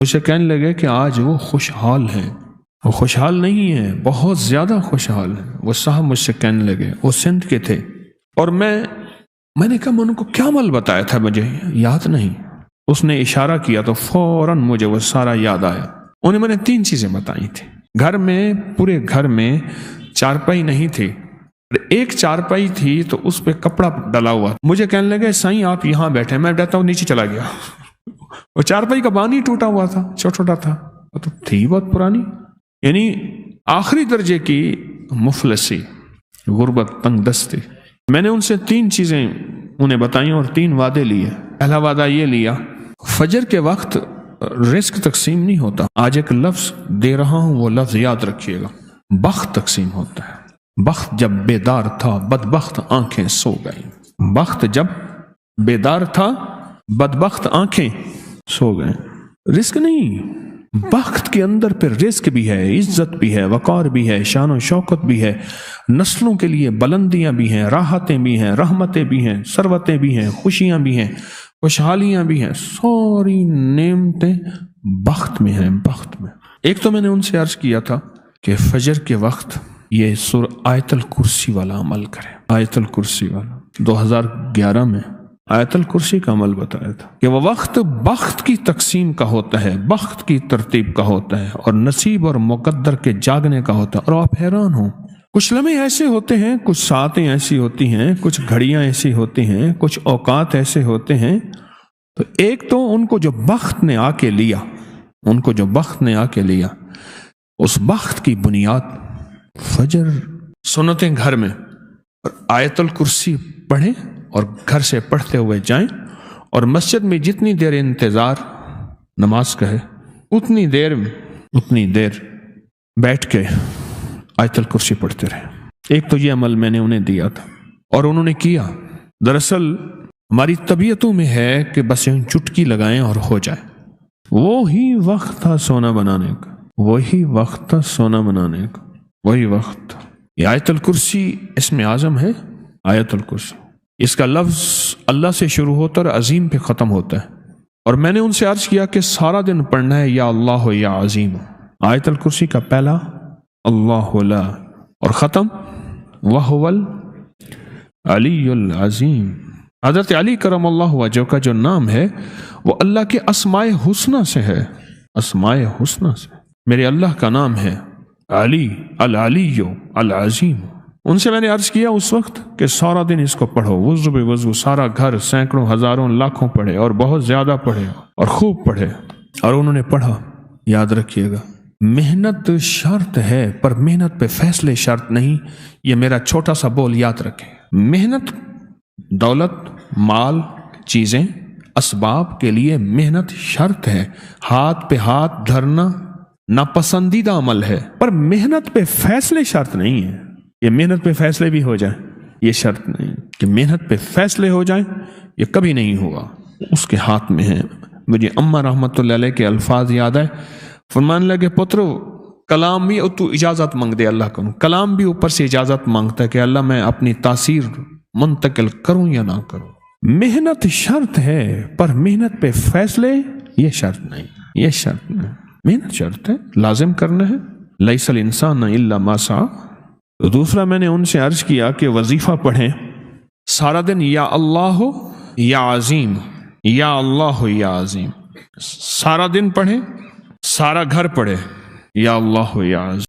اسے کہنے لگے کہ آج وہ خوشحال ہیں. وہ خوشحال نہیں ہیں، بہت زیادہ خوشحال ہیں. وہ صاحب مجھ سے کہنے لگے، وہ سندھ کے تھے، اور میں نے کہا میں ان کو کیا عمل بتایا تھا، مجھے یاد نہیں. اس نے اشارہ کیا تو فوراً مجھے وہ سارا یاد آیا. انہیں میں نے 3 چیزیں بتائی تھی. گھر میں، پورے گھر میں چارپائی نہیں تھی، ایک چارپائی تھی تو اس پہ کپڑا ڈلا ہوا. مجھے کہنے لگے سائیں آپ یہاں بیٹھے. میں بیٹھتا ہوں، نیچے چلا گیا. وہ چارپائی کا بانی ٹوٹا ہوا تھا، چھوٹا تھا، تو تھی بہت پرانی. یعنی آخری درجے کی مفلسی، غربت، تنگ دستی. میں نے ان سے 3 چیزیں انہیں بتائیں اور 3 وعدے لیے. پہلا وعدہ یہ لیا، فجر کے وقت رزق تقسیم نہیں ہوتا. آج ایک لفظ دے رہا ہوں، وہ لفظ یاد رکھیے گا. بخت تقسیم ہوتا ہے. بخت جب بیدار تھا، بدبخت آنکھیں سو گئیں. بخت جب بیدار تھا، بدبخت آنکھیں سو گئیں. رزق نہیں، بخت کے اندر پھر رزق بھی ہے، عزت بھی ہے، وقار بھی ہے، شان و شوکت بھی ہے، نسلوں کے لیے بلندیاں بھی ہیں، راحتیں بھی ہیں، رحمتیں بھی ہیں، ثروتیں بھی ہیں، خوشیاں بھی ہیں، خوشحالیاں بھی ہیں. ساری نعمتیں بخت میں ہیں. بخت میں ایک تو میں نے ان سے عرض کیا تھا کہ فجر کے وقت یہ آیت الکرسی والا عمل کریں. آیت الکرسی والا 2011 میں آیت الکرسی کا عمل بتایا تھا کہ وہ وقت بخت کی تقسیم کا ہوتا ہے، بخت کی ترتیب کا ہوتا ہے، اور نصیب اور مقدر کے جاگنے کا ہوتا ہے. اور آپ حیران ہوں، کچھ لمحے ایسے ہوتے ہیں، کچھ ساعتیں ایسی ہوتی ہیں، کچھ گھڑیاں ایسی ہوتی ہیں، کچھ اوقات ایسے ہوتے ہیں. تو ایک تو ان کو جو بخت نے آ کے لیا، اس بخت کی بنیاد فجر سنتیں گھر میں، اور آیت الکرسی پڑھیں اور گھر سے پڑھتے ہوئے جائیں، اور مسجد میں جتنی دیر انتظار نماز کا ہے اتنی دیر بیٹھ کے آیت الکرسی پڑھتے رہیں. ایک تو یہ عمل میں نے انہیں دیا تھا اور انہوں نے کیا. دراصل ہماری طبیعتوں میں ہے کہ بس یوں چٹکی لگائیں اور ہو جائے. وہی وقت تھا سونا بنانے کا، وہی وقت یہ آیت الکرسی اسم اعظم ہے. آیت الکرسی، اس کا لفظ اللہ سے شروع ہوتا اور عظیم پہ ختم ہوتا ہے. اور میں نے ان سے عرض کیا کہ سارا دن پڑھنا ہے یا اللہ یا عظیم. آیت الکرسی کا پہلا اللہ لا، اور ختم وَهُوَ العلی العظیم. حضرت علی کرم اللہ وجہ کا جو نام ہے وہ اللہ کے اسماء حسنہ سے ہے. اسماء حسنہ سے میرے اللہ کا نام ہے علی، العلی العظیم. ان سے میں نے عرض کیا اس وقت کہ سارا دن اس کو پڑھو، وضو بے وضو، سارا گھر سینکڑوں ہزاروں لاکھوں پڑھے، اور بہت زیادہ پڑھے اور خوب پڑھے. اور انہوں نے پڑھا. یاد رکھیے گا، محنت شرط ہے پر محنت پہ فیصلے شرط نہیں. یہ میرا چھوٹا سا بول یاد رکھیں. محنت، دولت، مال، چیزیں، اسباب کے لیے محنت شرط ہے. ہاتھ پہ ہاتھ دھرنا ناپسندیدہ عمل ہے، پر محنت پہ فیصلے شرط نہیں ہے. یہ محنت پہ فیصلے بھی ہو جائیں یہ شرط نہیں کہ محنت پہ فیصلے ہو جائیں، یہ کبھی نہیں ہوگا، اس کے ہاتھ میں ہے. مجھے اماں رحمت اللہ علیہ کے الفاظ یاد آئے. فرمان لگے پترو کلام بھی تو اجازت مانگ دے اللہ کو. کلام بھی اوپر سے اجازت مانگتا ہے کہ اللہ میں اپنی تاثیر منتقل کروں یا نہ کروں. محنت شرط ہے پر محنت پہ فیصلے یہ شرط نہیں. محنت شرط ہے، لازم کرنا ہے. لیس الانسان الا ما سعی. دوسرا میں نے ان سے عرض کیا کہ وظیفہ پڑھیں سارا دن، یا اللہ یا عظیم، یا اللہ یا عظیم. سارا دن پڑھیں، سارا گھر پڑھے یا اللہ یا عظیم.